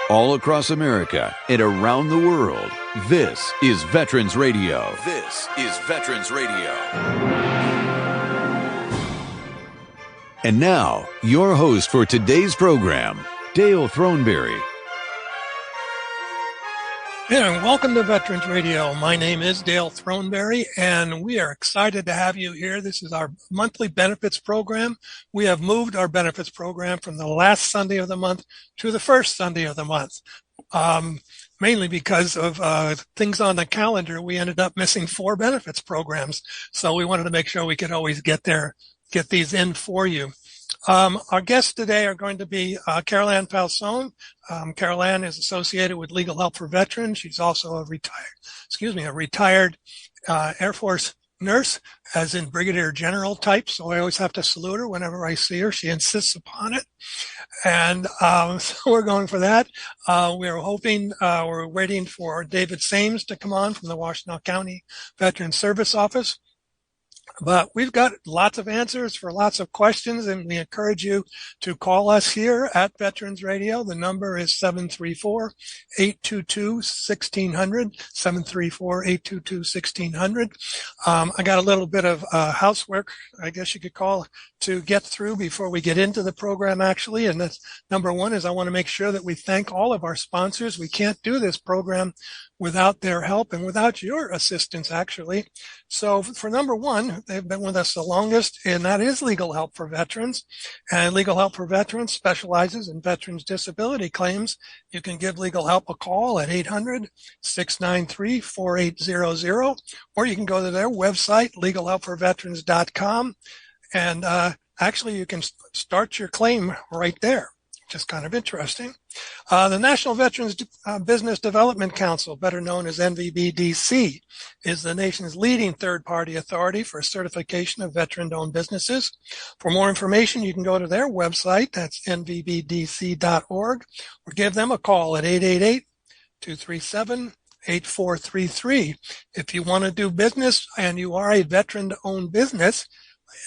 all across America and around the world. This is Veterans Radio. This is Veterans Radio. And now, your host for today's program, Dale Throneberry. And welcome to Veterans Radio. My name is Dale Throneberry, and we are excited to have you here. This is our monthly benefits program. We have moved our benefits program from the last Sunday of the month to the first Sunday of the month. Mainly because of things on the calendar, we ended up missing 4 benefits programs. So we wanted to make sure we could always get these in for you. Our guests today are going to be Ann Fausone. Ann is associated with Legal Help for Veterans. She's also a retired Air Force nurse, as in Brigadier General type. So I always have to salute her whenever I see her. She insists upon it. And so we're going for that. We're waiting for David Sames to come on from the Washtenaw County Veterans Service Office. But we've got lots of answers for lots of questions, and we encourage you to call us here at Veterans Radio. The number is 734-822-1600, 734-822-1600. I got a little bit of housework, I guess you could call, to get through before we get into the program, actually. And that's number one is I want to make sure that we thank all of our sponsors. We can't do this program without their help and without your assistance, actually. So for number one, they've been with us the longest, and that is Legal Help for Veterans. And Legal Help for Veterans specializes in veterans' disability claims. You can give Legal Help a call at 800-693-4800, or you can go to their website, legalhelpforveterans.com, and actually you can start your claim right there. Just kind of interesting. The National Veterans Business Development Council, better known as NVBDC, is the nation's leading third-party authority for certification of veteran-owned businesses. For more information, you can go to their website, that's nvbdc.org, or give them a call at 888-237-8433. If you want to do business and you are a veteran-owned business,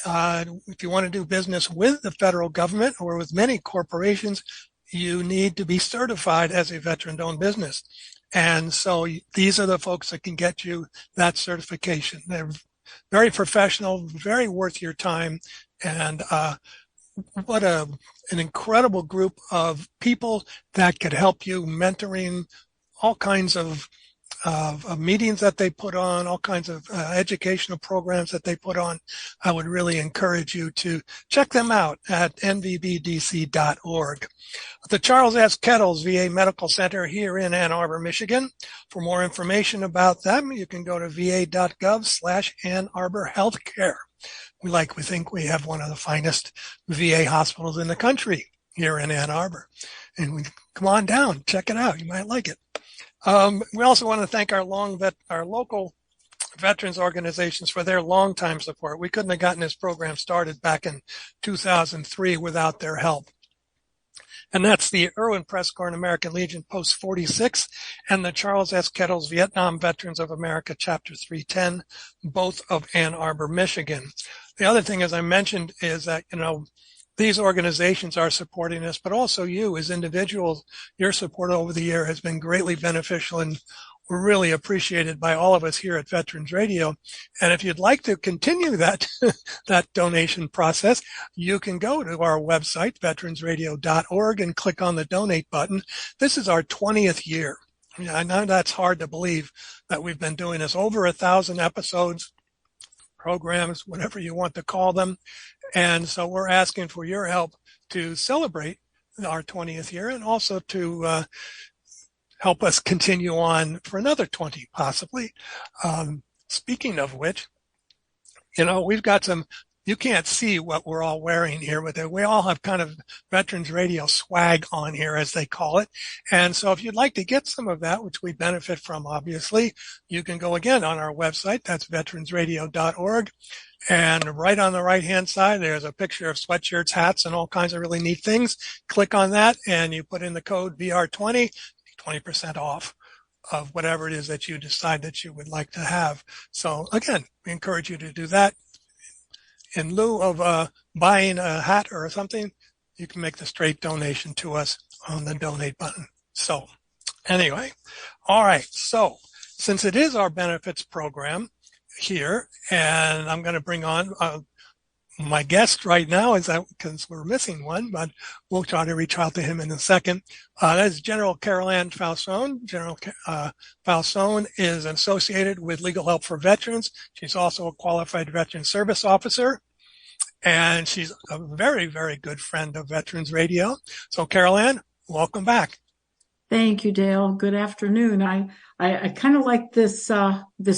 if you want to do business with the federal government or with many corporations, you need to be certified as a veteran-owned business. And so these are the folks that can get you that certification. They're very professional, very worth your time. And what an incredible group of people that could help you, mentoring, all kinds of meetings that they put on, all kinds of educational programs that they put on. I would really encourage you to check them out at nvbdc.org. The Charles S. Kettles VA Medical Center here in Ann Arbor, Michigan. For more information about them, you can go to va.gov/Ann Arbor Healthcare. We think we have one of the finest VA hospitals in the country here in Ann Arbor. And come on down, check it out. You might like it. We also want to thank our local veterans organizations for their long-time support. We couldn't have gotten this program started back in 2003 without their help. And that's the Irwin Prescorn American Legion Post 46 and the Charles S. Kettles Vietnam Veterans of America Chapter 310, both of Ann Arbor, Michigan. The other thing, as I mentioned, is that, these organizations are supporting us, but also you as individuals. Your support over the year has been greatly beneficial, and we're really appreciated by all of us here at Veterans Radio. And if you'd like to continue that donation process, you can go to our website, veteransradio.org, and click on the donate button. This is our 20th year. I know that's hard to believe that we've been doing this, over 1,000 episodes, programs, whatever you want to call them. And so we're asking for your help to celebrate our 20th year and also to help us continue on for another 20, possibly. Speaking of which, we've got some, you can't see what we're all wearing here, but we all have kind of Veterans Radio swag on here, as they call it. And so if you'd like to get some of that, which we benefit from, obviously, you can go again on our website. That's veteransradio.org. And right on the right-hand side, there's a picture of sweatshirts, hats, and all kinds of really neat things. Click on that, and you put in the code VR20, 20% off of whatever it is that you decide that you would like to have. So, again, we encourage you to do that. In lieu of buying a hat or something, you can make the straight donation to us on the donate button. So anyway, all right. So since it is our benefits program here, and I'm going to bring on my guest right now, is that because we're missing one, but we'll try to reach out to him in a second. That is General Ann Fausone. General Fausone is associated with Legal Help for Veterans. She's also a qualified veteran service officer, and she's a very, very good friend of Veterans Radio. So Carol Ann, welcome back. Thank you, Dale. Good afternoon. I kind of like this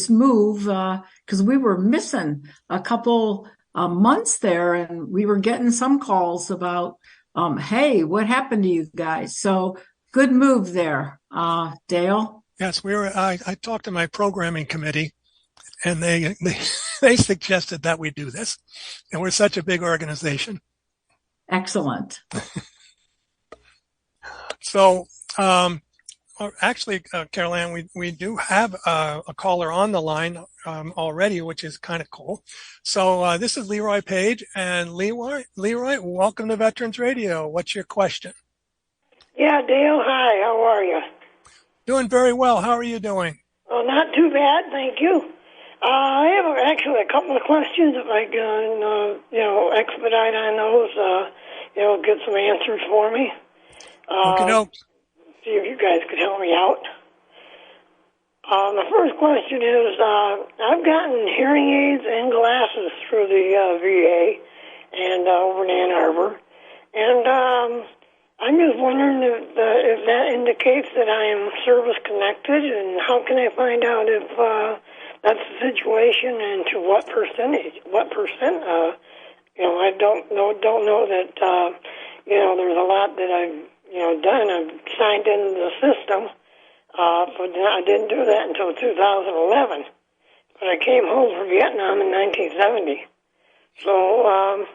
move because we were missing a couple months there, and we were getting some calls about, hey, what happened to you guys? So good move there, Dale. Yes, I talked to my programming committee, and they suggested that we do this, and we're such a big organization. Excellent. So, actually, Carol Ann, we do have a caller on the line already, which is kind of cool. So this is Leroy Page, and Leroy, welcome to Veterans Radio. What's your question? Yeah, Dale, hi, how are you? Doing very well. How are you doing? Well, not too bad, thank you. I have actually a couple of questions if I can, expedite on those, get some answers for me. See if you guys could help me out. The first question is, I've gotten hearing aids and glasses through the VA and over in Ann Arbor, and I'm just wondering if that indicates that I am service connected, and how can I find out if that's the situation, and to what percentage? I don't know that there's a lot that I've done. I've signed into the system, but I didn't do that until 2011. But I came home from Vietnam in 1970, so I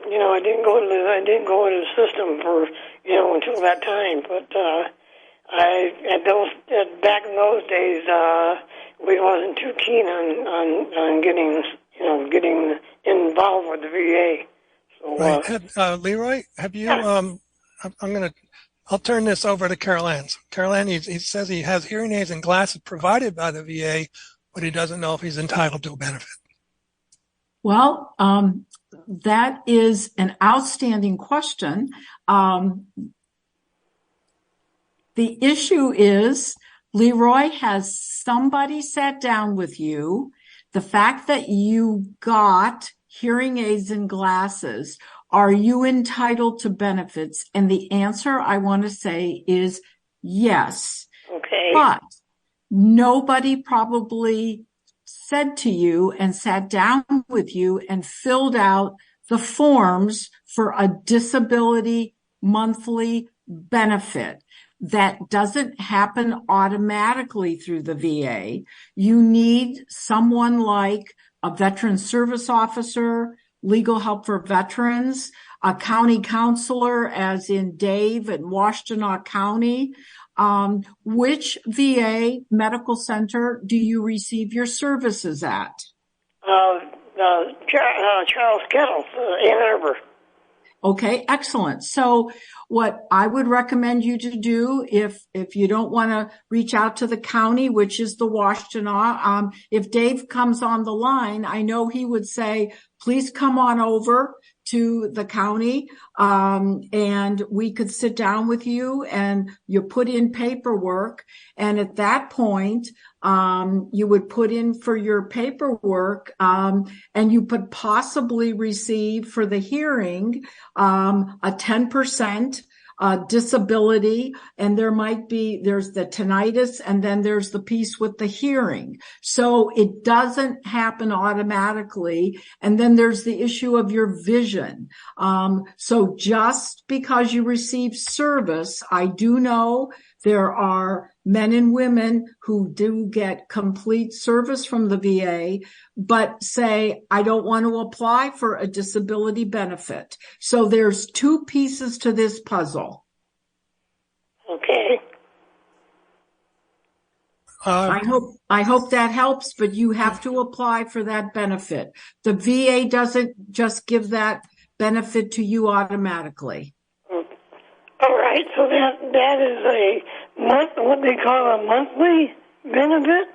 didn't go to the system for until that time. But back in those days, we wasn't too keen on getting involved with the VA. So, right, Leroy, have you? I'll turn this over to Carol Ann. Carol Ann, he says he has hearing aids and glasses provided by the VA, but he doesn't know if he's entitled to a benefit. Well, that is an outstanding question. The issue is, Leroy, has somebody sat down with you? The fact that you got hearing aids and glasses, are you entitled to benefits? And the answer I want to say is yes. Okay. But nobody probably said to you and sat down with you and filled out the forms for a disability monthly benefit. That doesn't happen automatically through the VA. You need someone like a veteran service officer, Legal Help for Veterans, a county counselor, as in Dave in Washtenaw County. Which VA medical center do you receive your services at? Charles Kettle, Ann Arbor. Okay, excellent. So what I would recommend you to do, if you don't want to reach out to the county, which is the Washtenaw, if Dave comes on the line, I know he would say, please come on over to the county, and we could sit down with you and you put in paperwork. And at that point, you would put in for your paperwork, and you could possibly receive for the hearing, a 10% disability, and there's the tinnitus, and then there's the piece with the hearing. So it doesn't happen automatically. And then there's the issue of your vision. So just because you receive service, I do know there are men and women who do get complete service from the VA, but say, I don't want to apply for a disability benefit. So there's two pieces to this puzzle. Okay. I hope that helps, but you have to apply for that benefit. The VA doesn't just give that benefit to you automatically. All right, so that is a what they call a monthly benefit,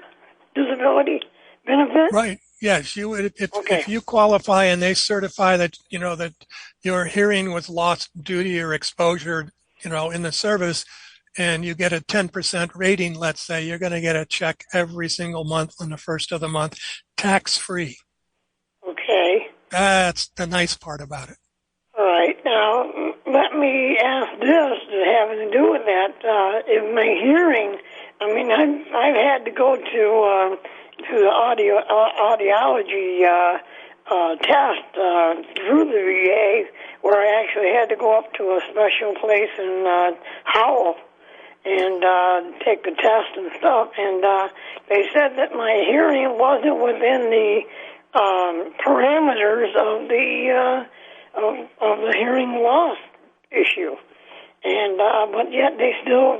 disability benefit. Right. Yes, you would. Okay. If you qualify and they certify that that your hearing was lost due to your exposure, in the service, and you get a 10% rating, let's say, you're going to get a check every single month on the first of the month, tax-free. Okay. That's the nice part about it. All right. Now, let me ask this, having to do with that. In my hearing, I've had to go to the audiology test through the VA, where I actually had to go up to a special place in Howell and take the test and stuff. And they said that my hearing wasn't within the parameters of the hearing loss issue. And but yet they still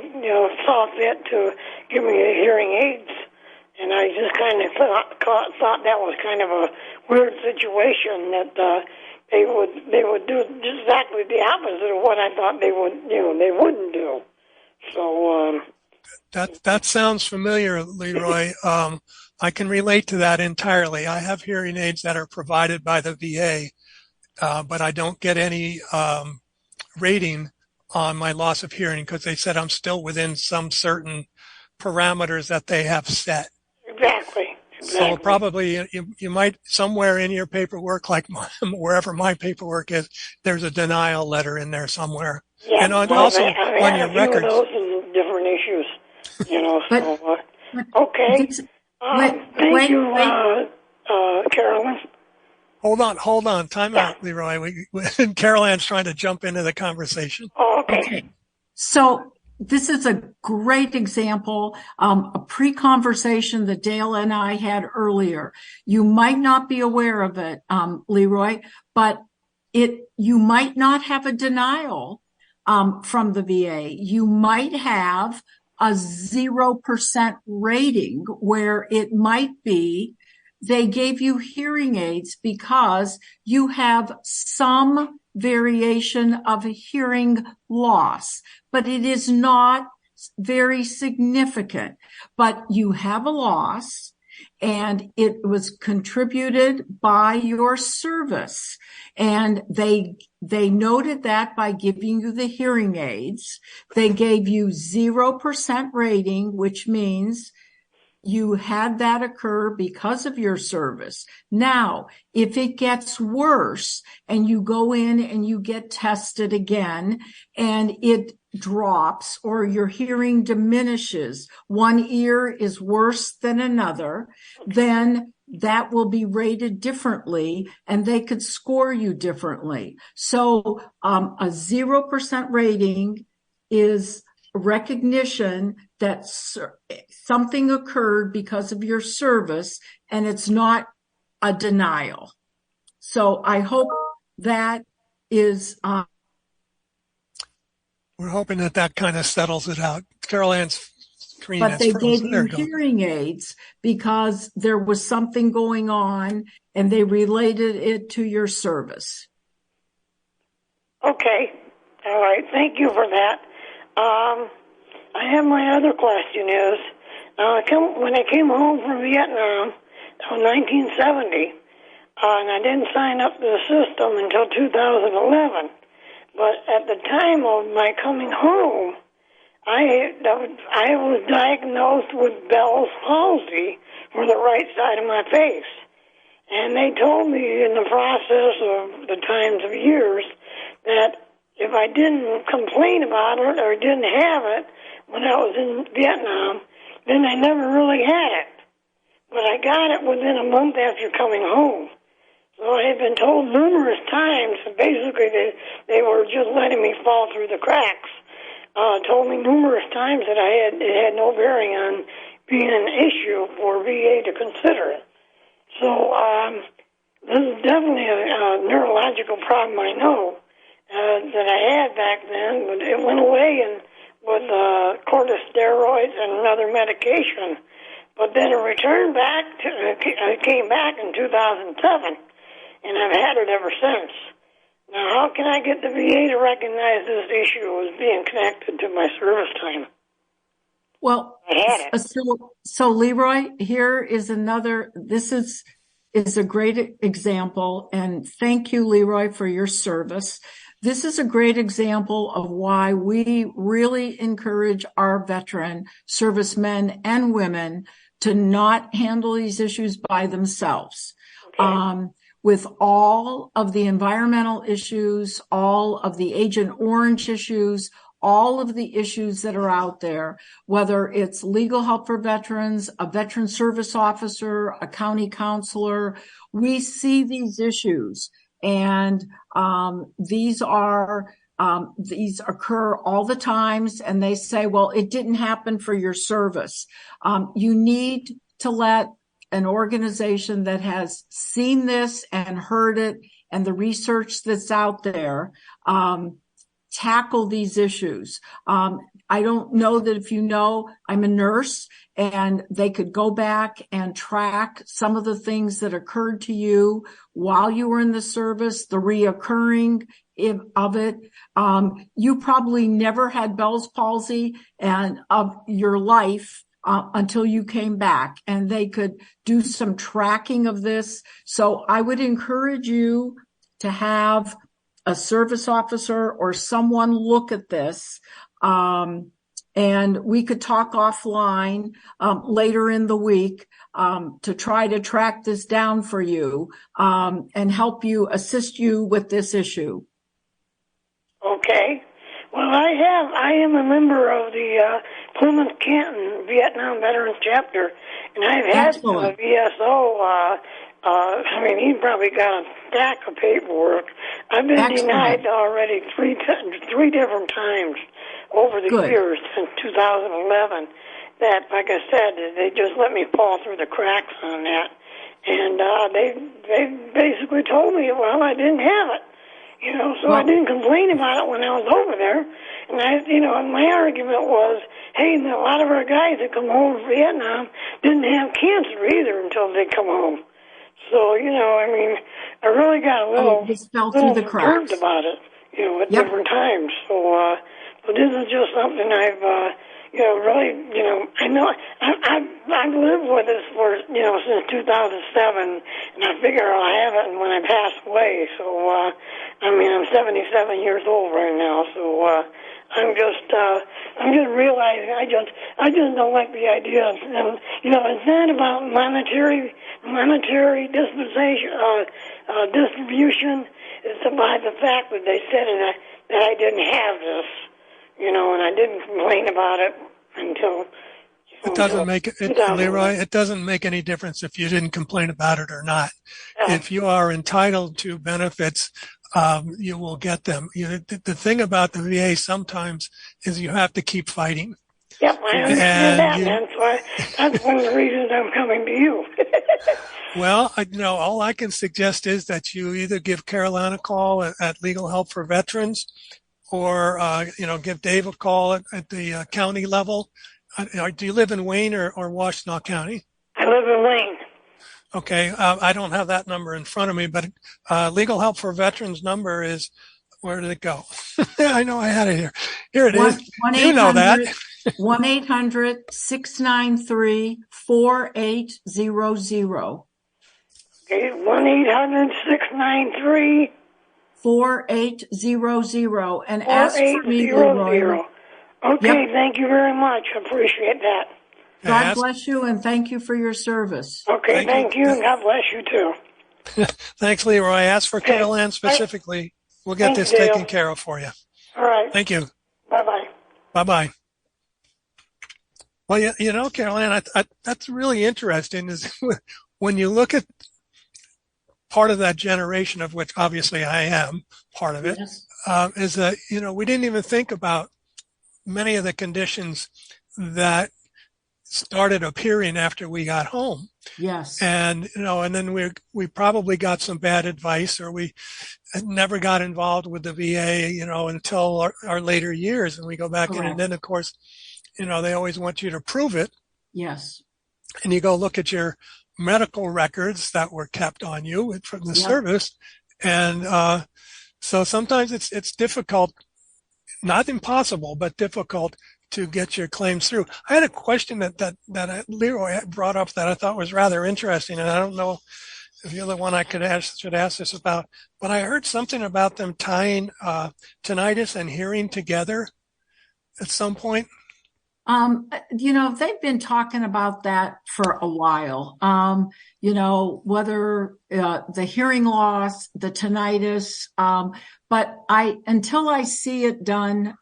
saw fit to give me the hearing aids. And I just kind of thought that was kind of a weird situation, that they would do exactly the opposite of what I thought they wouldn't do. So that sounds familiar, Leroy. I can relate to that entirely. I have hearing aids that are provided by the VA, but I don't get any rating on my loss of hearing because they said I'm still within some certain parameters that they have set. Exactly. So probably you might, somewhere in your paperwork, like wherever my paperwork is, there's a denial letter in there somewhere. Yeah, and also on your records. Those and different issues, But, okay. Thank you, Carolyn. Hold on. Time out, Leroy. Carol Ann's trying to jump into the conversation. Oh, okay. So this is a great example, a pre-conversation that Dale and I had earlier. You might not be aware of it, Leroy, but you might not have a denial from the VA. You might have a 0% rating where it might be they gave you hearing aids because you have some variation of hearing loss, but it is not very significant. But you have a loss, and it was contributed by your service. And they noted that by giving you the hearing aids. They gave you 0% rating, which means you had that occur because of your service. Now, if it gets worse and you go in and you get tested again and it drops or your hearing diminishes, one ear is worse than another, then that will be rated differently and they could score you differently. So a 0% rating is recognition that something occurred because of your service and it's not a denial. So I hope that is... We're hoping that kind of settles it out. Carol Ann's screen But they gave you go. hearing aids because there was something going on and they related it to your service. Okay. All right. Thank you for that. I have my other question is, when I came home from Vietnam in 1970, and I didn't sign up for the system until 2011, but at the time of my coming home, I was diagnosed with Bell's palsy for the right side of my face. And they told me in the process of the times of years that if I didn't complain about it or didn't have it when I was in Vietnam, then I never really had it. But I got it within a month after coming home. So I had been told numerous times, basically they were just letting me fall through the cracks. Told me numerous times that it had no bearing on being an issue for VA to consider it. So this is definitely a neurological problem, I know, that I had back then, but it went away with corticosteroids and another medication. But then it returned back. I came back in 2007, and I've had it ever since. Now, how can I get the VA to recognize this issue as being connected to my service time? Well, I had it. so Leroy, here is this is a great example, and thank you, Leroy, for your service. This is a great example of why we really encourage our veteran servicemen and women to not handle these issues by themselves. Okay. With all of the environmental issues, all of the Agent Orange issues, all of the issues that are out there, whether it's legal help for veterans, a veteran service officer, a county counselor, we see these issues. And these occur all the times, and they say, well, it didn't happen for your service. You need to let an organization that has seen this and heard it and the research that's out there tackle these issues. I don't know that if you know, I'm a nurse, and they could go back and track some of the things that occurred to you while you were in the service, the reoccurring of it. You probably never had Bell's palsy of your life until you came back, and they could do some tracking of this. So I would encourage you to have a service officer or someone look at this. And we could talk offline later in the week to try to track this down for you and help you, assist you with this issue. Okay. Well, I am a member of the Plymouth Canton Vietnam Veterans Chapter, and I've had a VSO. I mean, he probably got a stack of paperwork. I've been denied already three different times over the years since 2011. That, like I said, they just let me fall through the cracks on that, and they basically told me, well, I didn't have it. So I didn't complain about it when I was over there. And and my argument was, hey, a lot of our guys that come home from Vietnam didn't have cancer either until they come home. So, I mean, I really got a little disturbed about it, at different times. So, but this is just something I've, really, I know I've lived with this for, since 2007, and I figure I'll have it when I pass away. So, I'm 77 years old right now. So, I'm just realizing I just don't like the idea of, it's not about monetary distribution. It's about the fact that they said that I didn't have this, and I didn't complain about it until. It doesn't make it, Leroy. It doesn't make any difference if you didn't complain about it or not. If you are entitled to benefits, you will get them. The thing about the VA sometimes is you have to keep fighting. Yep, I understand that. That's one of the reasons I'm coming to you. Well, all I can suggest is that you either give Caroline a call at Legal Help for Veterans, or give Dave a call at the county level. Do you live in Wayne or Washtenaw County? I live in Wayne. Okay, I don't have that number in front of me, but Legal Help for Veterans number is, where did it go? I know I had it here. Here it is. You know that. 1-800-693-4800. Okay, 1-800-693 4800, and ask for me, Leroy. Okay, Thank you very much. I appreciate that. God bless you, and thank you for your service. Okay, thank you, and God bless you too. Thanks, Leroy. Ask for Caroline specifically. We'll get this taken care of for you. All right. Thank you. Bye-bye. Bye-bye. Well, Caroline, that's really interesting is when you look at part of that generation, of which obviously I am part of it, is that, we didn't even think about many of the conditions that started appearing after we got home. Yes. And, and then we probably got some bad advice, or we never got involved with the VA, until our later years. And we go back in, and then of course, they always want you to prove it. Yes. And you go look at your medical records that were kept on you from the service. And, so sometimes it's difficult, not impossible, but difficult to get your claims through. I had a question that Leroy brought up that I thought was rather interesting, and I don't know if you're the one I should ask this about, but I heard something about them tying tinnitus and hearing together at some point. They've been talking about that for a while. Whether the hearing loss, the tinnitus, but until I see it done,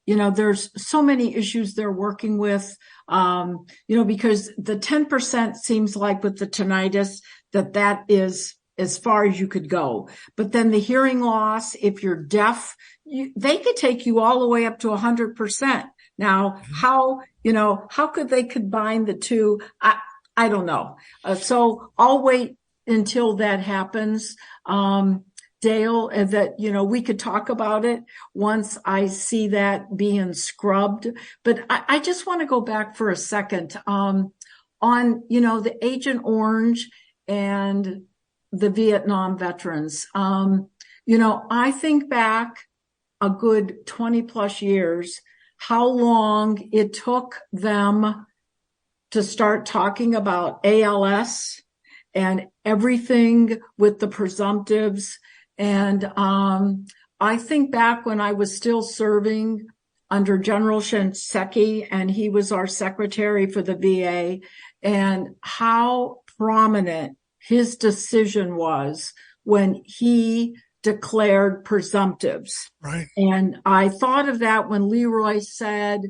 there's so many issues they're working with, because the 10% seems like with the tinnitus that is as far as you could go. But then the hearing loss, if you're deaf, they could take you all the way up to 100%. Now, how could they combine the two? I don't know. So I'll wait until that happens. Dale, that, we could talk about it once I see that being scrubbed. But I just want to go back for a second, on, the Agent Orange and the Vietnam veterans. I think back a good 20 plus years, how long it took them to start talking about ALS and everything with the presumptives. And I think back when I was still serving under General Shinseki, and he was our secretary for the VA, and how prominent his decision was when he declared presumptives. Right. And I thought of that when Leroy said,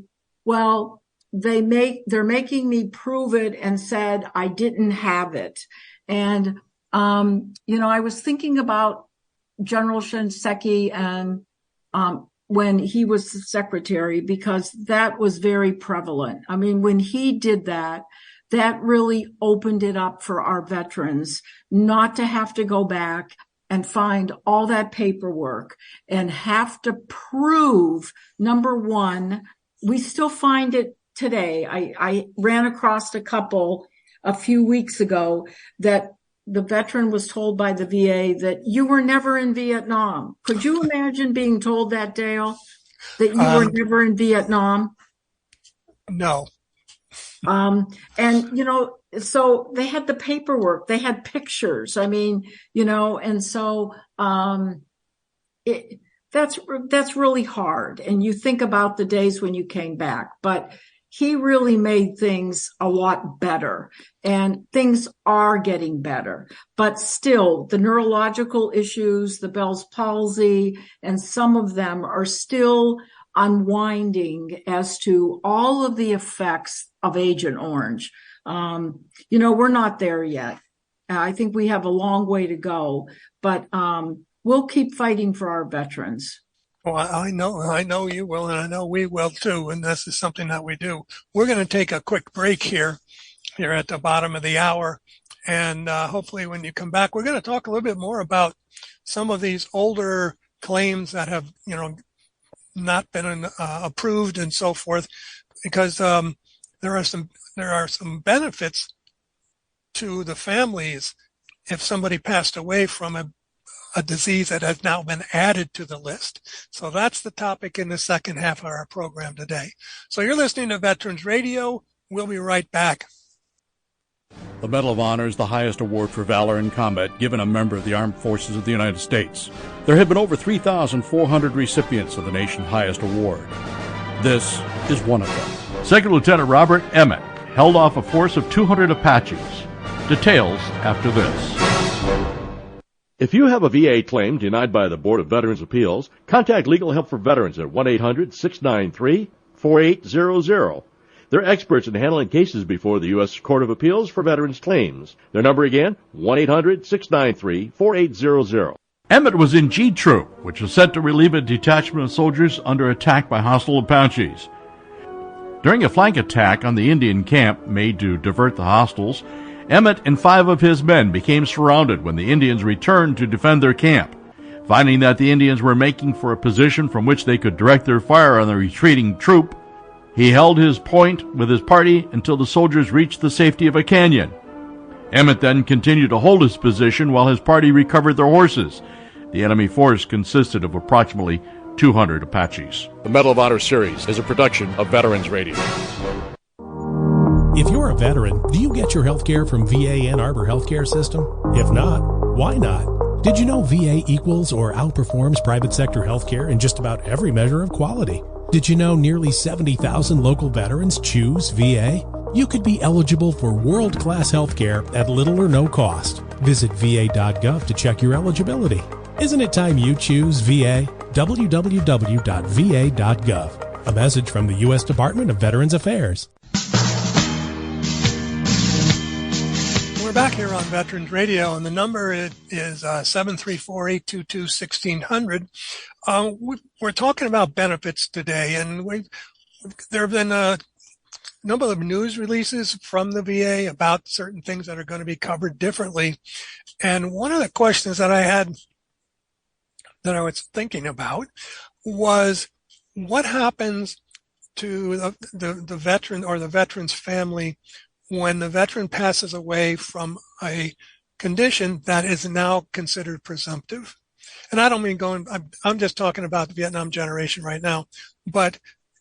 well, they're making me prove it, and said I didn't have it. And, I was thinking about General Shinseki and, when he was the secretary, because that was very prevalent. I mean, when he did that really opened it up for our veterans not to have to go back and find all that paperwork and have to prove, number one, we still find it today. I ran across a couple a few weeks ago that the veteran was told by the VA that you were never in Vietnam. Could you imagine being told that, Dale, that you were never in Vietnam? No. So they had the paperwork, they had pictures. I mean, and so, that's really hard. And you think about the days when you came back, but he really made things a lot better, and things are getting better, but still the neurological issues, the Bell's palsy, and some of them are still unwinding as to all of the effects of Agent Orange. We're not there yet. I think we have a long way to go, but we'll keep fighting for our veterans. Well, I know you will, and I know we will too, and this is something that we do. We're going to take a quick break here at the bottom of the hour, and hopefully when you come back, we're going to talk a little bit more about some of these older claims that have, not been approved and so forth, because there are some benefits to the families if somebody passed away from a disease that has now been added to the list. So that's the topic in the second half of our program today. So you're listening to Veterans Radio. We'll be right back. The Medal of Honor is the highest award for valor in combat given a member of the Armed Forces of the United States. There have been over 3,400 recipients of the nation's highest award. This is one of them. Second Lieutenant Robert Emmett held off a force of 200 Apaches. Details after this. If you have a VA claim denied by the Board of Veterans' Appeals, contact Legal Help for Veterans at 1-800-693-4800. They're experts in handling cases before the U.S. Court of Appeals for Veterans Claims. Their number again, 1-800-693-4800. Emmett was in G Troop, which was sent to relieve a detachment of soldiers under attack by hostile Apaches. During a flank attack on the Indian camp made to divert the hostiles, Emmett and 5 of his men became surrounded when the Indians returned to defend their camp. Finding that the Indians were making for a position from which they could direct their fire on the retreating troop, he held his point with his party until the soldiers reached the safety of a canyon. Emmett then continued to hold his position while his party recovered their horses. The enemy force consisted of approximately 200 Apaches. The Medal of Honor series is a production of Veterans Radio. If you're a veteran, do you get your health care from VA Ann Arbor Healthcare System? If not, why not? Did you know VA equals or outperforms private sector healthcare in just about every measure of quality? Did you know nearly 70,000 local veterans choose VA? You could be eligible for world-class healthcare at little or no cost. Visit va.gov to check your eligibility. Isn't it time you choose VA? www.va.gov. A message from the U.S. Department of Veterans Affairs. We're back here on Veterans Radio, and the number is 734-822-1600. We're talking about benefits today, and there have been a number of news releases from the VA about certain things that are going to be covered differently. And one of the questions that I had, that I was thinking about, was what happens to the veteran or the veteran's family when the veteran passes away from a condition that is now considered presumptive. And I don't mean I'm just talking about the Vietnam generation right now, but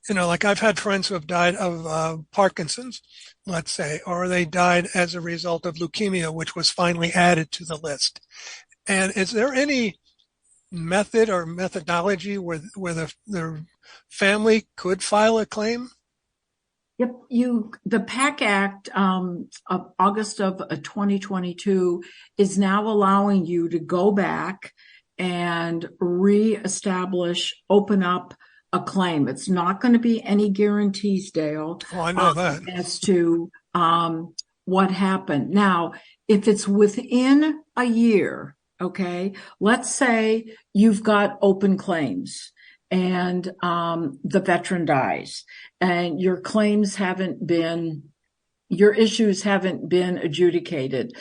like I've had friends who have died of Parkinson's, let's say, or they died as a result of leukemia, which was finally added to the list. And is there any method or methodology where the family could file a claim? Yep, the Pact Act of August of 2022 is now allowing you to go back and open up a claim. It's not going to be any guarantees, Dale. Oh, I know that. As to what happened. Now, if it's within a year, okay, let's say you've got open claims and the veteran dies and your issues haven't been adjudicated.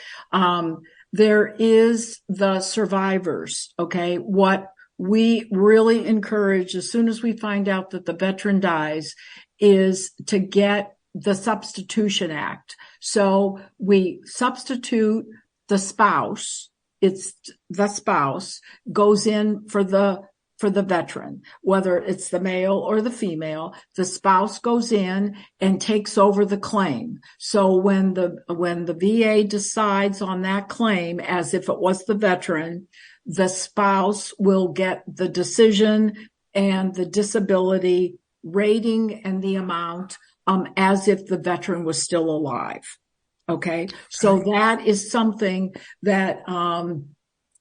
There is the survivors, okay? What we really encourage as soon as we find out that the veteran dies is to get the Substitution Act. So we substitute the spouse. It's the spouse goes in for the veteran, whether it's the male or the female. The spouse goes in and takes over the claim. So when the VA decides on that claim as if it was the veteran, the spouse will get the decision and the disability rating and the amount as if the veteran was still alive. Okay. So that is something that,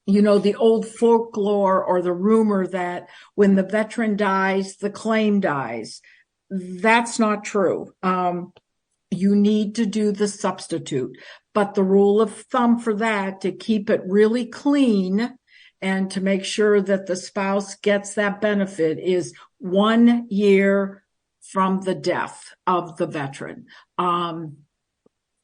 the old folklore or the rumor that when the veteran dies, the claim dies. That's not true. You need to do the substitute, but the rule of thumb for that, to keep it really clean and to make sure that the spouse gets that benefit, is 1 year from the death of the veteran.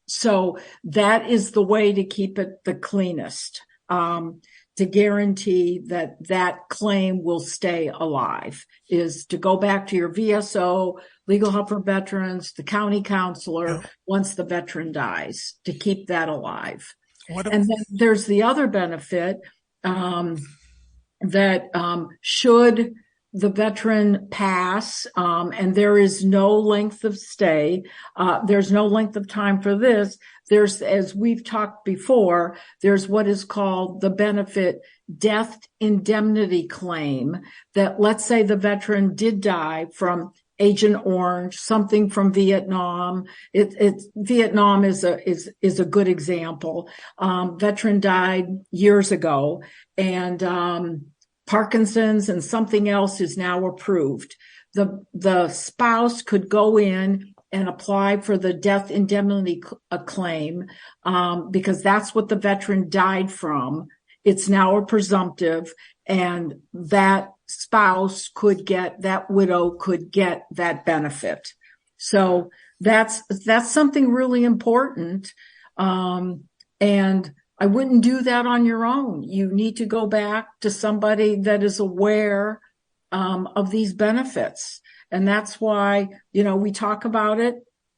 So that is the way to keep it the cleanest, to guarantee that claim will stay alive, is to go back to your VSO, legal help for veterans, the county counselor, once the veteran dies, to keep that alive. And then there's the other benefit, that should the veteran pass, and there is no length of stay, there's no length of time for this. There's, as we've talked before, there's what is called the benefit death indemnity claim, that let's say the veteran did die from Agent Orange, something from Vietnam. Vietnam is a good example. Veteran died years ago, and Parkinson's and something else is now approved. The spouse could go in and apply for the death indemnity claim, because that's what the veteran died from. It's now a presumptive, and that spouse could get, that widow could get that benefit. So that's something really important. And I wouldn't do that on your own. You need to go back to somebody that is aware of these benefits. And that's why, we talk about it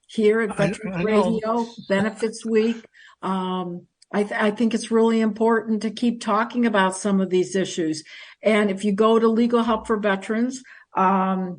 here at Veterans Radio, Benefits Week. I think it's really important to keep talking about some of these issues. And if you go to Legal Help for Veterans, I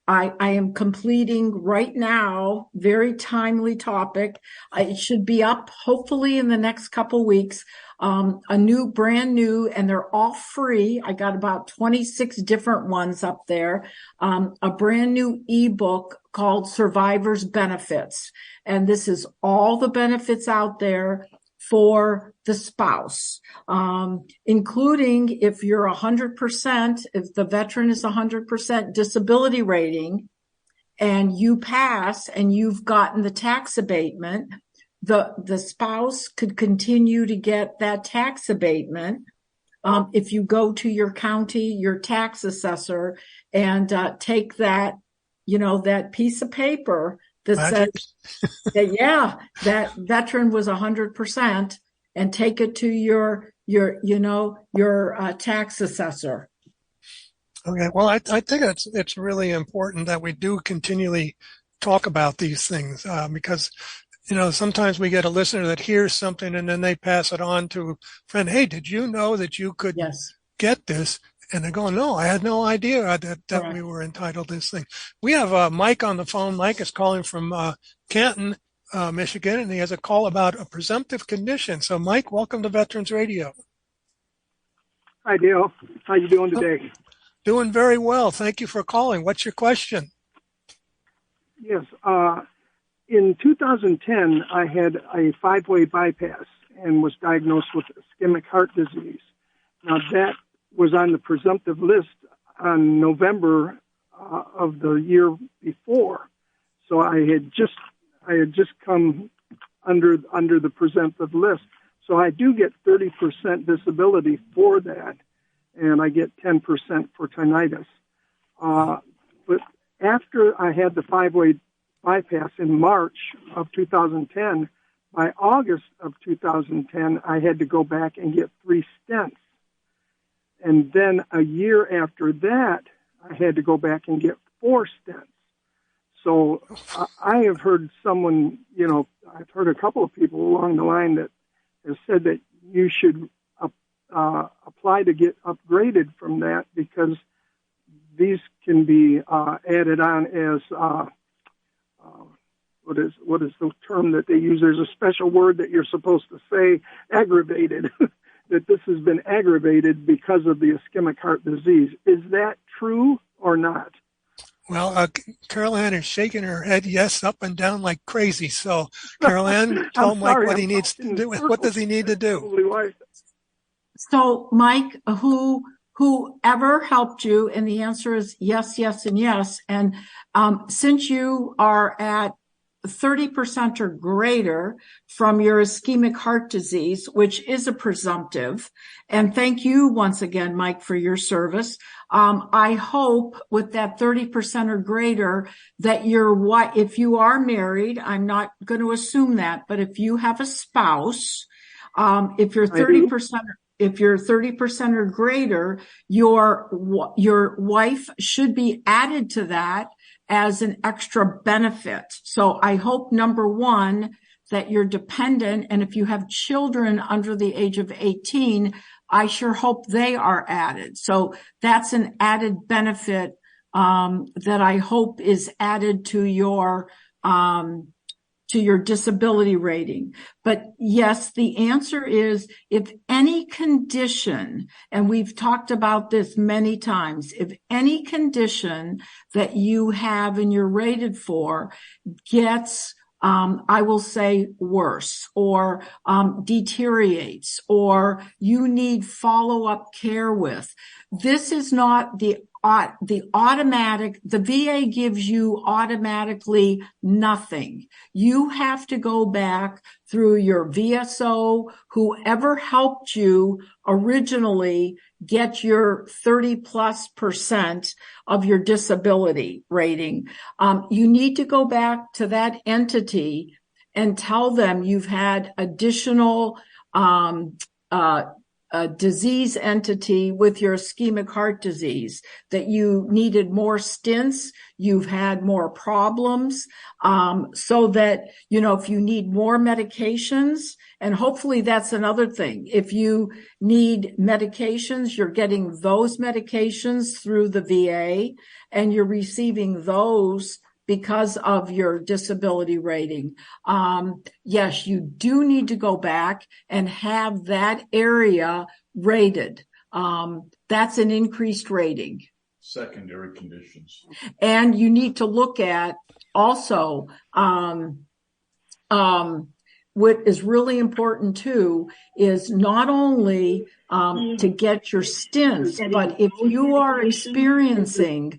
am completing right now, very timely topic. It should be up hopefully in the next couple weeks. Brand new, and they're all free. I got about 26 different ones up there. A brand new ebook called Survivor's Benefits. And this is all the benefits out there for the spouse, including if you're 100%, if the veteran is 100% disability rating and you pass and you've gotten the tax abatement, the spouse could continue to get that tax abatement. If you go to your county, your tax assessor, and take that, that piece of paper that says that veteran was 100%, and take it to your tax assessor. Okay. Well, I think it's really important that we do continually talk about these things, because, sometimes we get a listener that hears something and then they pass it on to a friend. Hey, did you know that you could get this? And they go, no, I had no idea that we were entitled to this thing. We have Mike on the phone. Mike is calling from Canton, Michigan, and he has a call about a presumptive condition. So, Mike, welcome to Veterans Radio. Hi, Dale. How you doing today? Doing very well. Thank you for calling. What's your question? Yes. In 2010, I had a 5-way bypass and was diagnosed with ischemic heart disease. Now, that was on the presumptive list on November of the year before. So I had just come under the presumptive list. So I do get 30% disability for that, and I get 10% for tinnitus. But after I had the 5-way bypass in March of 2010, by August of 2010, I had to go back and get 3 stents. And then a year after that, I had to go back and get 4 stents. So I have heard someone, I've heard a couple of people along the line that have said that you should apply to get upgraded from that, because these can be added on as, what is the term that they use? There's a special word that you're supposed to say, aggravated. That this has been aggravated because of the ischemic heart disease. Is that true or not? Well, Carol Ann is shaking her head yes up and down like crazy. So, Carol Ann, tell Mike what he needs to do. What does he need to do? So, Mike, whoever helped you, and the answer is yes, yes, and yes. And since you are at 30% or greater from your ischemic heart disease, which is a presumptive. And thank you once again, Mike, for your service. I hope with that 30% or greater that if you are married, I'm not going to assume that, but if you have a spouse, if you're 30% or greater, your wife should be added to that as an extra benefit. So I hope, number one, that you're dependent. And if you have children under the age of 18, I sure hope they are added. So that's an added benefit that I hope is added to your disability rating. But yes, the answer is if any condition, and we've talked about this many times, if any condition that you have and you're rated for gets, I will say worse or deteriorates, or you need follow-up care with, this is not the automatic, the VA gives you automatically nothing. You have to go back through your VSO, whoever helped you originally, get your 30+% of your disability rating. You need to go back to that entity and tell them you've had additional disease entity with your ischemic heart disease, that you needed more stints, you've had more problems, so that, if you need more medications, and hopefully that's another thing. If you need medications, you're getting those medications through the VA, and you're receiving those because of your disability rating. Yes, you do need to go back and have that area rated. That's an increased rating. Secondary conditions. And you need to look at also, what is really important too is not only to get your stints, but if you are experiencing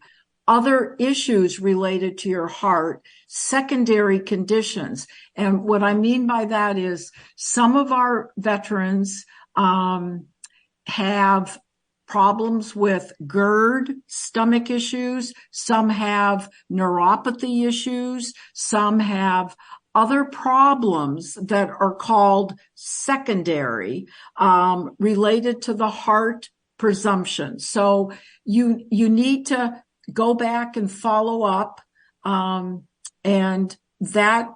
other issues related to your heart, secondary conditions. And what I mean by that is some of our veterans have problems with GERD, stomach issues. Some have neuropathy issues. Some have other problems that are called secondary, related to the heart presumption. So you need to go back and follow up, and that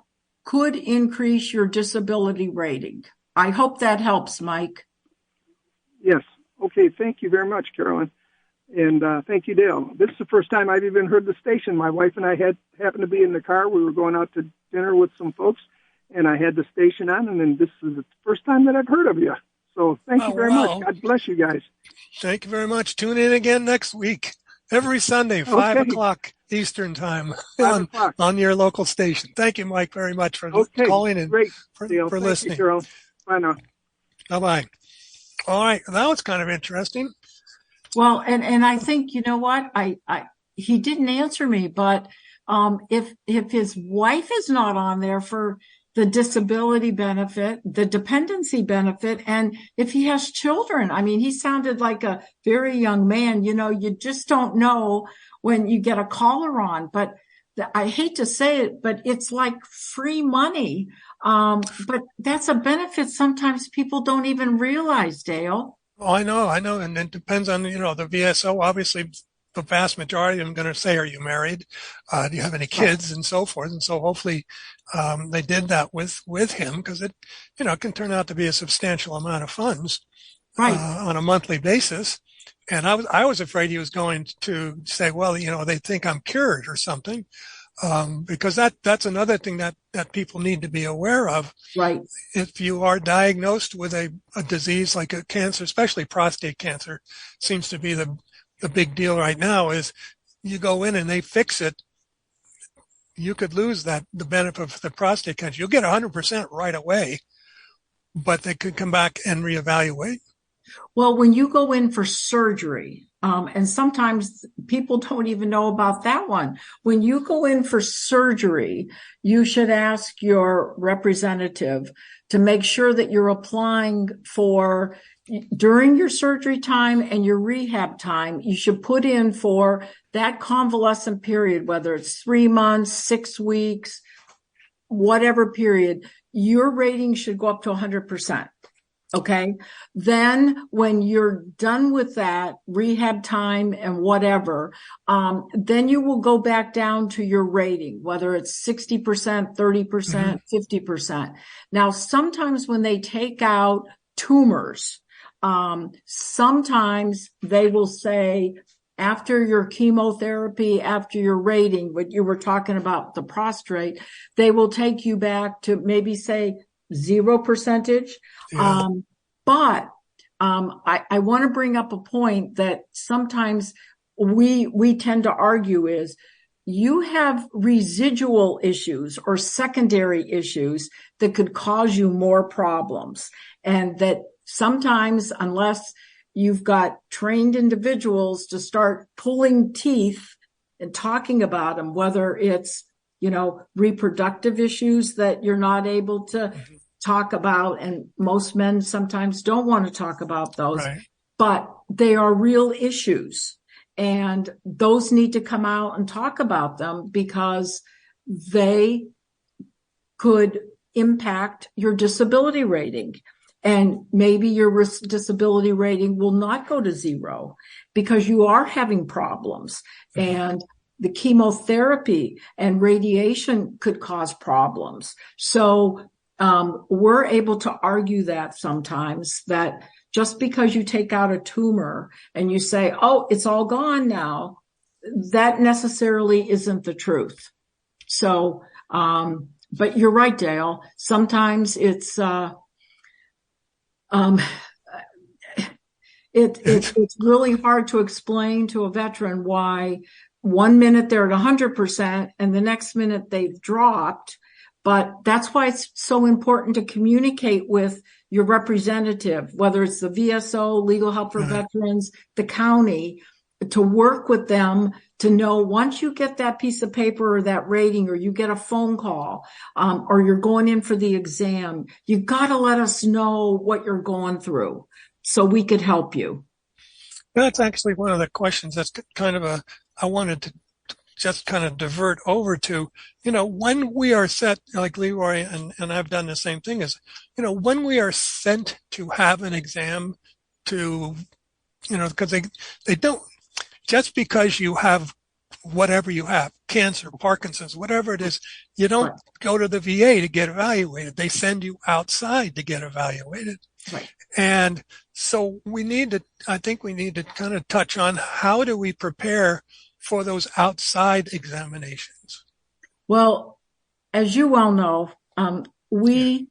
could increase your disability rating. I hope that helps, Mike. Yes. Okay. Thank you very much, Carolyn. And thank you, Dale. This is the first time I've even heard the station. My wife and I happened to be in the car. We were going out to dinner with some folks, and I had the station on, and then this is the first time that I've heard of you. So thank you very much. God bless you guys. Thank you very much. Tune in again next week. Every Sunday, 5 o'clock Eastern time on your local station. Thank you, Mike, very much for calling and for listening. You, bye now. Bye-bye. All right. That was kind of interesting. Well, and I think, you know what? He didn't answer me, but if his wife is not on there for the disability benefit, the dependency benefit, and if he has children, I mean, he sounded like a very young man. You just don't know when you get a caller on, but I hate to say it, but it's like free money. But that's a benefit sometimes people don't even realize, Dale. Oh, I know. And it depends on, the VSO. Obviously, the vast majority of them are going to say, are you married? Do you have any kids? And so forth. And so hopefully, they did that with him, because it, can turn out to be a substantial amount of funds, on a monthly basis. And I was afraid he was going to say, well, they think I'm cured or something. Because that's another thing that people need to be aware of. Right. If you are diagnosed with a disease like a cancer, especially prostate cancer, seems to be the big deal right now, is you go in and they fix it. You could lose the benefit of the prostate cancer. You'll get 100% right away, but they could come back and reevaluate. Well, when you go in for surgery, and sometimes people don't even know about that one. When you go in for surgery, you should ask your representative to make sure that you're applying for, during your surgery time and your rehab time, you should put in for that convalescent period, whether it's 3 months, 6 weeks, whatever period, your rating should go up to 100%. Okay. Then when you're done with that rehab time and whatever, then you will go back down to your rating, whether it's 60%, 30%, 50%. Now, sometimes when they take out tumors, sometimes they will say, after your chemotherapy, after your rating, what you were talking about, the prostate, they will take you back to maybe say 0%. Yeah. But I want to bring up a point that sometimes we tend to argue is, you have residual issues or secondary issues that could cause you more problems. And that sometimes, unless you've got trained individuals to start pulling teeth and talking about them, whether it's, reproductive issues that you're not able to talk about, and most men sometimes don't want to talk about those, but they are real issues, and those need to come out and talk about them, because they could impact your disability rating. And maybe your disability rating will not go to 0 because you are having problems. And the chemotherapy and radiation could cause problems. So we're able to argue that sometimes, that just because you take out a tumor and you say, oh, it's all gone now, that necessarily isn't the truth. So, but you're right, Dale. Sometimes it's really hard to explain to a veteran why 1 minute they're at 100% and the next minute they've dropped. But that's why it's so important to communicate with your representative, whether it's the VSO, Legal Help for Veterans, the county, to work with them to know once you get that piece of paper or that rating, or you get a phone call, or you're going in for the exam, you got to let us know what you're going through so we could help you. That's actually one of the questions that's kind of I wanted to just kind of divert over to, when we are set, like Leroy and I've done the same thing, is, when we are sent to have an exam to, because they don't, just because you have whatever you have, cancer, Parkinson's, whatever it is, you don't go to the VA to get evaluated. They send you outside to get evaluated. Right. And so I think we need to kind of touch on how do we prepare for those outside examinations? Well, as you well know, we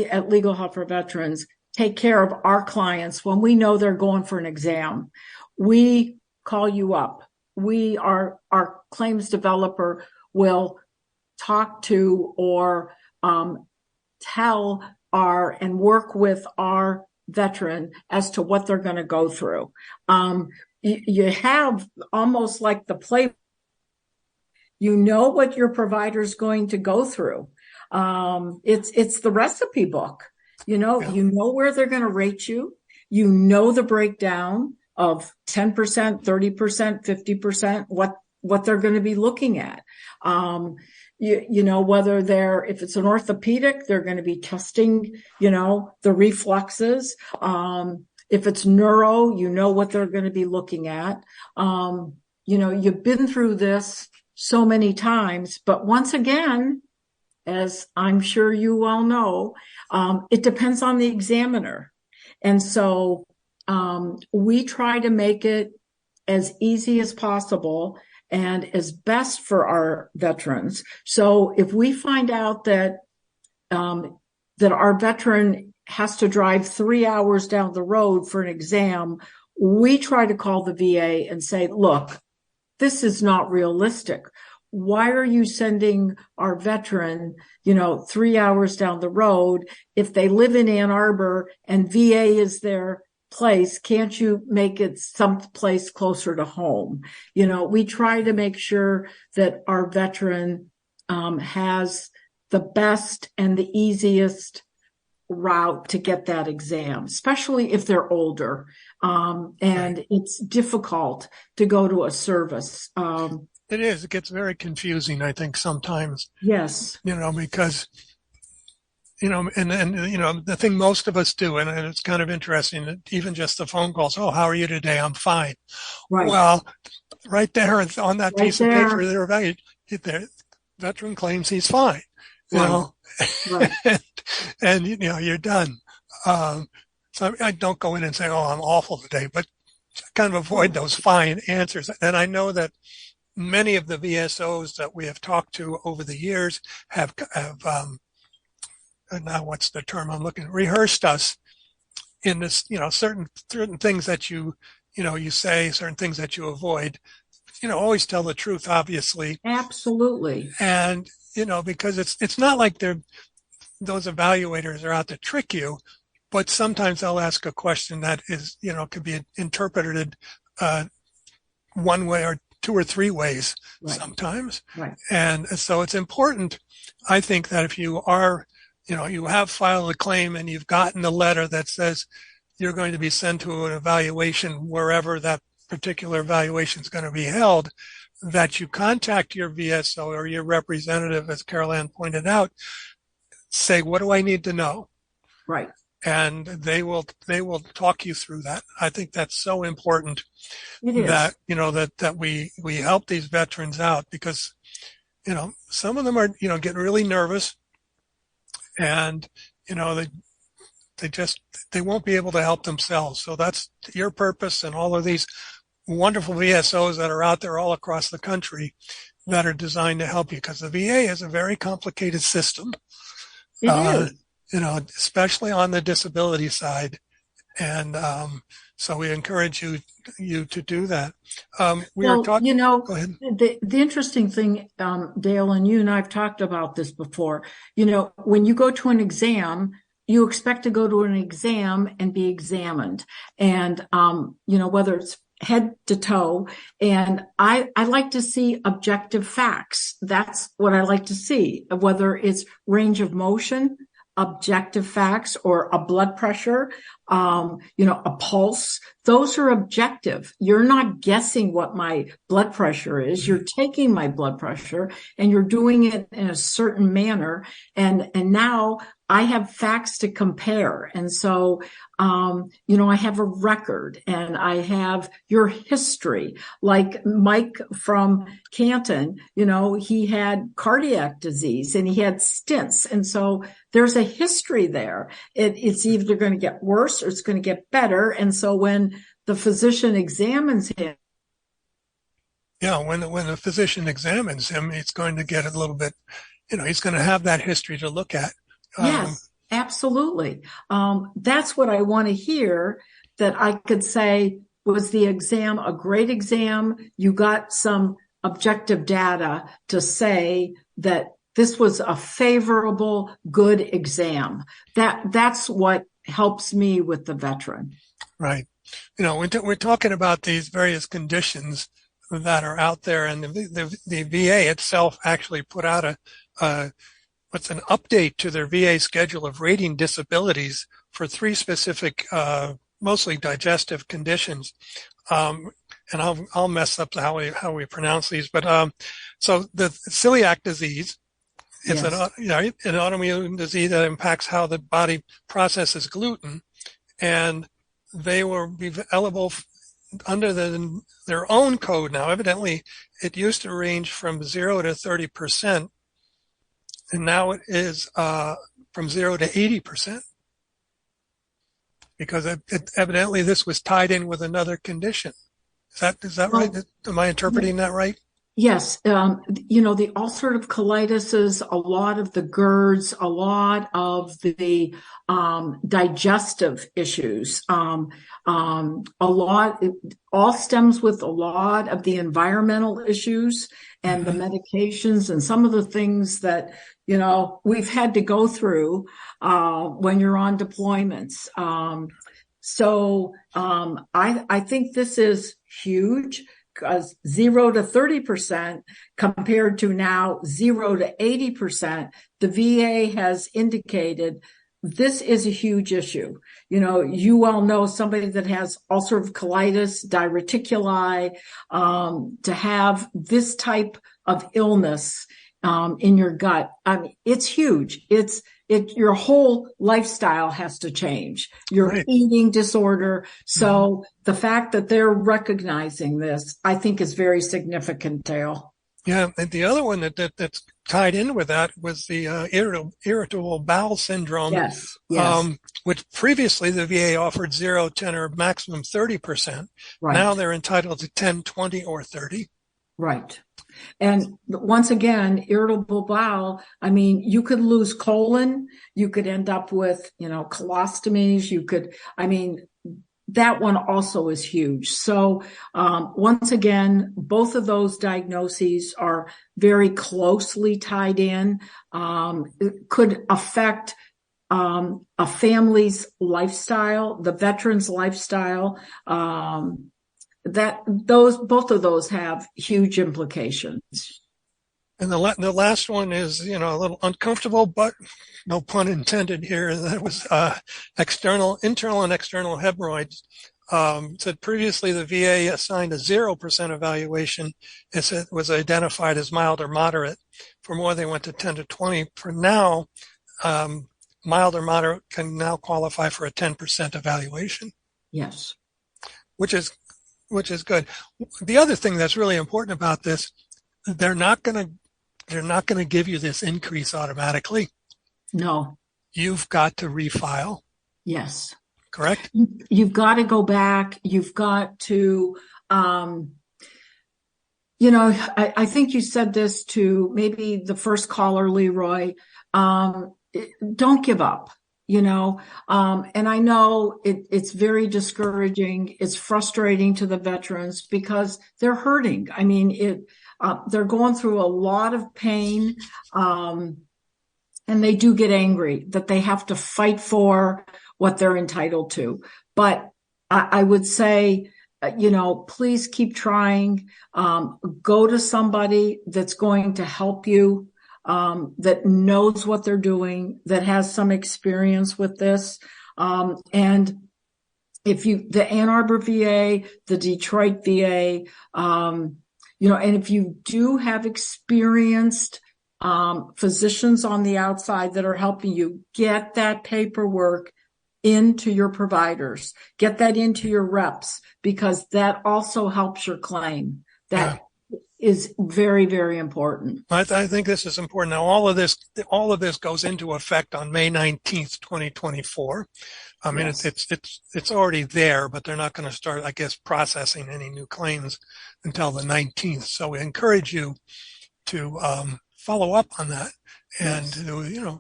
at Legal Help for Veterans take care of our clients when we know they're going for an exam. We call you up. Our claims developer will talk to or tell and work with our veteran as to what they're going to go through. You have almost like the play. You know what your provider's going to go through. It's the recipe book. You know where they're going to rate you. You know the breakdown of 10%, 30%, 50%, what they're going to be looking at. You know, whether if it's an orthopedic, they're going to be testing, the reflexes. If it's neuro, you know what they're going to be looking at. You've been through this so many times, but once again, as I'm sure you all know, it depends on the examiner. And so, we try to make it as easy as possible and as best for our veterans. So if we find out that our veteran has to drive 3 hours down the road for an exam, we try to call the VA and say, look, this is not realistic. Why are you sending our veteran, 3 hours down the road? If they live in Ann Arbor and VA is their place, can't you make it someplace closer to home? We try to make sure that our veteran has the best and the easiest route to get that exam, especially if they're older. And it's difficult to go to a service. It is. It gets very confusing, I think, sometimes. Yes. Because the thing most of us do, and it's kind of interesting, that even just the phone calls, oh, how are you today? I'm fine. Right. Well, right there on that piece of paper, they're evaluated. The veteran claims he's fine, Right. and you're done. So I don't go in and say, oh, I'm awful today, but I kind of avoid those fine answers. And I know that many of the VSOs that we have talked to over the years have now what's the term I'm looking at, rehearsed us in this, certain things that you say, certain things that you avoid, always tell the truth, obviously. Absolutely. And, because it's not like those evaluators are out to trick you, but sometimes they'll ask a question that is, could be interpreted, one way or two or three ways sometimes. Right. And so it's important, I think, that if you are, you have filed a claim and you've gotten a letter that says you're going to be sent to an evaluation wherever that particular evaluation is going to be held, that you contact your VSO or your representative, as Carol Ann pointed out, say, what do I need to know? Right. And they will talk you through that. I think that's so important It is. that we help these veterans out, because, some of them are, getting really nervous, and, they won't be able to help themselves. So that's your purpose, and all of these wonderful VSOs that are out there all across the country that are designed to help you, because the VA is a very complicated system. It is. Especially on the disability side. And so we encourage you to do that. Go ahead. The interesting thing, Dale, and you and I have talked about this before, when you go to an exam, you expect to go to an exam and be examined. And, whether it's head to toe. And I like to see objective facts. That's what I like to see, whether it's range of motion, objective facts, or a blood pressure, a pulse. Those are objective. You're not guessing what my blood pressure is. You're taking my blood pressure and you're doing it in a certain manner. And now I have facts to compare. And so, I have a record and I have your history. Like Mike from Canton, he had cardiac disease and he had stents. And so there's a history there. It's either going to get worse or it's going to get better. And so when the physician examines him, when the physician examines him, it's going to get a little bit, he's going to have that history to look at. Yes, absolutely. That's what I want to hear, that I could say, was the exam a great exam? You got some objective data to say that this was a favorable, good exam. That's what helps me with the veteran. Right. We're talking about these various conditions that are out there, and the VA itself actually put out an update to their VA schedule of rating disabilities for 3 specific, mostly digestive conditions. And I'll mess up how we pronounce these, but so the celiac disease is an autoimmune disease that impacts how the body processes gluten, and they will be eligible under their own code now. Evidently, it used to range from 0 to 30%, and now it is from 0 to 80%, because evidently this was tied in with another condition. Is that right? Am I interpreting that right? Yes. The ulcerative colitis is a lot of the GERDs, a lot of the digestive issues, all stems with a lot of the environmental issues and the medications and some of the things that, we've had to go through when you're on deployments. So I think this is huge, because 0 to 30% compared to now 0 to 80%, the VA has indicated this is a huge issue. You all know somebody that has ulcerative colitis, diverticuli, to have this type of illness in your gut. I mean, it's huge. Your whole lifestyle has to change. Your eating disorder. So the fact that they're recognizing this, I think, is very significant, Dale. Yeah, and the other one that's tied in with that was the irritable bowel syndrome. Yes. Which previously the VA offered 0, 10, or maximum 30%. Right. Now they're entitled to 10, 20, or 30. Right. And once again, irritable bowel, you could lose colon, you could end up with, colostomies, that one also is huge. So, once again, both of those diagnoses are very closely tied in, it could affect a family's lifestyle, the veteran's lifestyle, both of those have huge implications. And the last one is, a little uncomfortable, but no pun intended here. That was internal and external hemorrhoids. Said previously the VA assigned a 0% evaluation. It was identified as mild or moderate. For more, they went to 10 to 20. For now, mild or moderate can now qualify for a 10% evaluation. Yes. Which is good. The other thing that's really important about this, they're not going to give you this increase automatically. No. You've got to refile. Yes. Correct? You've got to go back. You've got to, I think you said this to maybe the first caller, Leroy. Don't give up, and I know it's very discouraging. It's frustrating to the veterans because they're hurting. I mean, they're going through a lot of pain, and they do get angry that they have to fight for what they're entitled to. But I would say, please keep trying. Go to somebody that's going to help you, that knows what they're doing, that has some experience with this. And the Ann Arbor VA, the Detroit VA, and if you do have experienced physicians on the outside that are helping you, get that paperwork into your providers, get that into your reps, because that also helps your claim. That is very, very important. I think this is important. Now, all of this goes into effect on May 19th, 2024. I mean, yes. It's already there, but they're not going to start, I guess, processing any new claims until the 19th. So we encourage you to follow up on that. And, yes.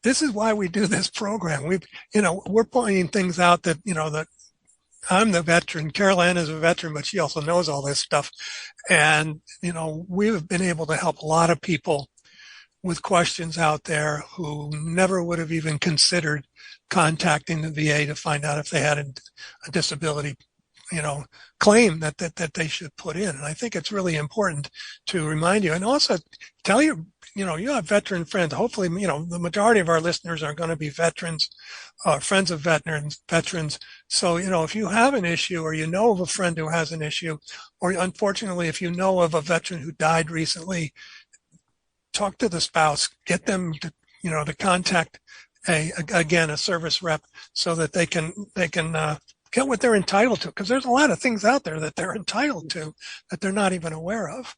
This is why we do this program. We're pointing things out that, that I'm the veteran. Carol Ann is a veteran, but she also knows all this stuff. And, we've been able to help a lot of people with questions out there who never would have even considered contacting the VA to find out if they had a disability, claim that they should put in. And I think it's really important to remind you, and also tell you have veteran friends. Hopefully, the majority of our listeners are going to be veterans, friends of veterans. So, if you have an issue, or you know of a friend who has an issue, or unfortunately, if you know of a veteran who died recently, talk to the spouse, get them to, to contact a service rep so that they can get what they're entitled to. Because there's a lot of things out there that they're entitled to that they're not even aware of.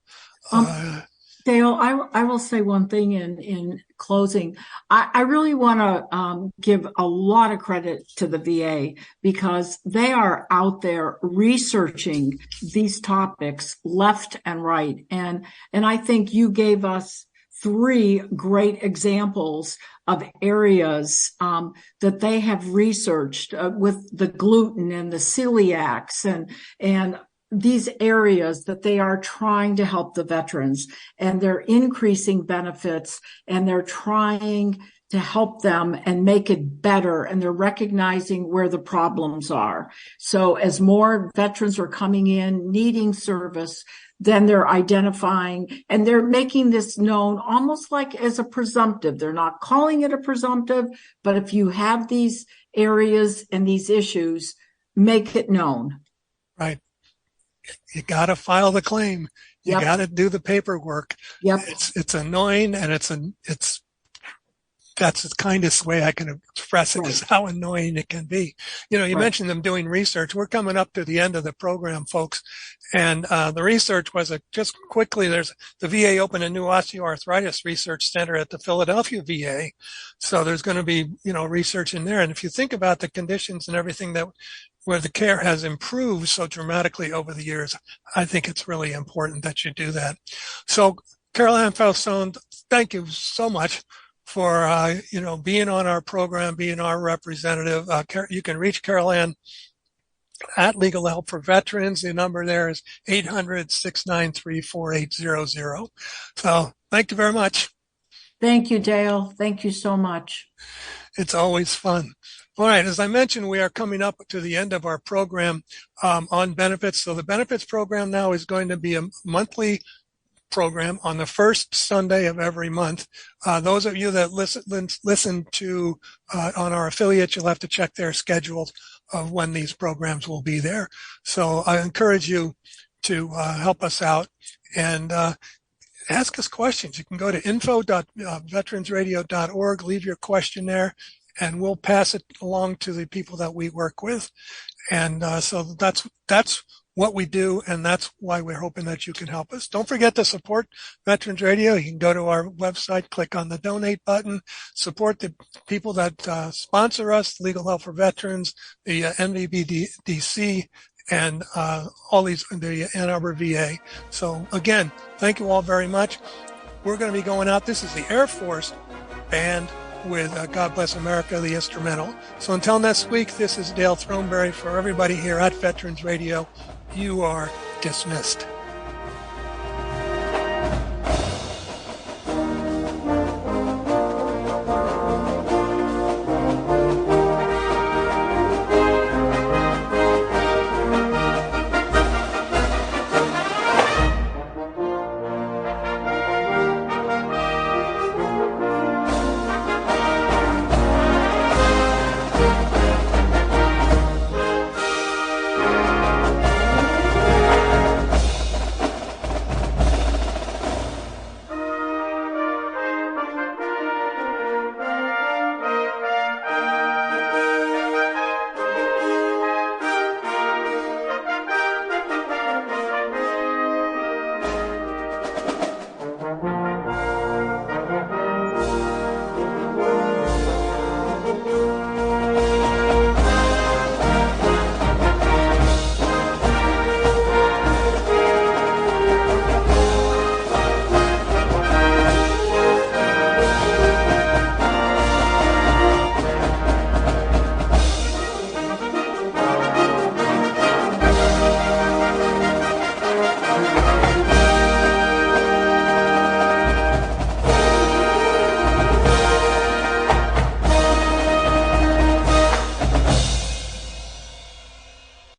Dale, I will say one thing in closing. I really want to give a lot of credit to the VA, because they are out there researching these topics left and right. And I think you gave us 3 great examples of areas that they have researched with the gluten and the celiacs and these areas that they are trying to help the veterans, and they're increasing benefits, and they're trying to help them and make it better, and they're recognizing where the problems are. So as more veterans are coming in needing service, then they're identifying, and they're making this known almost like as a presumptive. They're not calling it a presumptive, but if you have these areas and these issues, make it known. Right. You got to file the claim. You got to do the paperwork. Yep. It's annoying, and that's the kindest way I can express it, is how annoying it can be. You mentioned them doing research. We're coming up to the end of the program, folks. And the research was just quickly, the VA opened a new osteoarthritis research center at the Philadelphia VA. So there's going to be, research in there. And if you think about the conditions and everything where the care has improved so dramatically over the years, I think it's really important that you do that. So, Carol Ann Fausone, thank you so much for, being on our program, being our representative. You can reach Carol Ann at Legal Help for Veterans. The number there is 800-693-4800. So thank you very much. Thank you, Dale. Thank you so much. It's always fun. All right. As I mentioned, we are coming up to the end of our program on benefits. So the benefits program now is going to be a monthly program on the first Sunday of every month. Those of you that listen to on our affiliate, you'll have to check their schedules of when these programs will be there. So I encourage you to help us out. And ask us questions. You can go to info.veteransradio.org, leave your question there, and we'll pass it along to the people that we work with. And so that's what we do, and that's why we're hoping that you can help us. Don't forget to support Veterans Radio. You can go to our website, click on the donate button, support the people that sponsor us, Legal Help for Veterans, the MVBDC, and all these, the Ann Arbor VA. So again, thank you all very much. We're going to be going out. This is the Air Force Band with God Bless America, the instrumental. So until next week, this is Dale Throneberry for everybody here at Veterans Radio. You are dismissed.